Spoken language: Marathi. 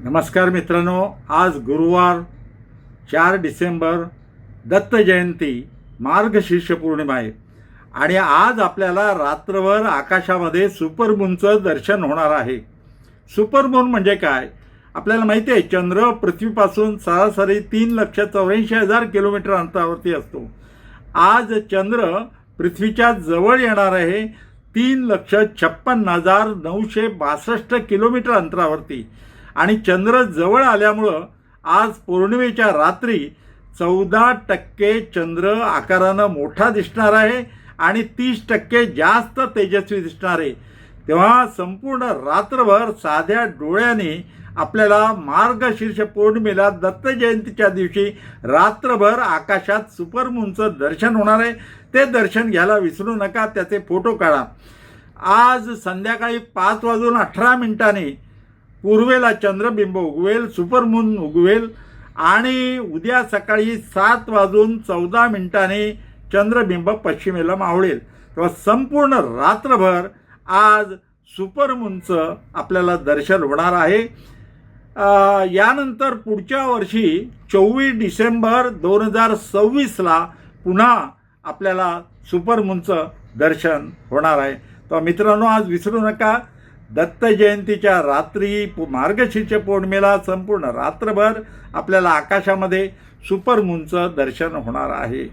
नमस्कार मित्रांनो, आज गुरुवार 4 डिसेंबर दत्त जयंती मार्गशीर्ष पौर्णिमा आहे आणि आज आपल्याला रात्रभर आकाशामध्ये सुपरमूनचं दर्शन होणार आहे. सुपरमून म्हणजे काय आपल्याला माहिती आहे. चंद्र पृथ्वीपासून सरासरी 3,84,000 किलोमीटर अंतरावरती असतो. आज चंद्र पृथ्वीच्या जवळ येणार आहे 3,56,962 किलोमीटर अंतरावरती आणि चंद्र जवळ आल्यामुळं आज पौर्णिमेच्या रात्री 14% चंद्र आकारानं मोठा दिसणार आहे आणि 30% जास्त तेजस्वी दिसणार आहे. तेव्हा संपूर्ण रात्रभर साध्या डोळ्यांनी आपल्याला मार्गशीर्ष पौर्णिमेला दत्त जयंतीच्या दिवशी रात्रभर आकाशात सुपरमूनचं दर्शन होणार आहे. ते दर्शन घ्यायला विसरू नका, त्याचे फोटो काढा. आज संध्याकाळी 5:18 पूर्वेला चंद्रबिंब उगवेल, सुपरमून उगवेल आणि उद्या सकाळी 7:14 चंद्रबिंब पश्चिमेला मावळेल. तेव्हा संपूर्ण रात्रभर आज सुपरमूनचं आपल्याला दर्शन होणार आहे. यानंतर पुढच्या वर्षी 24 डिसेंबर 2026ला पुन्हा आपल्याला सुपरमूनचं दर्शन होणार आहे. तर मित्रांनो, आज विसरू नका, दत्त जयंतीच्या रात्री मार्गशीर्ष पौर्णिमेला संपूर्ण रात्रभर आपल्याला आकाशामध्ये सुपरमूनचं दर्शन होणार आहे.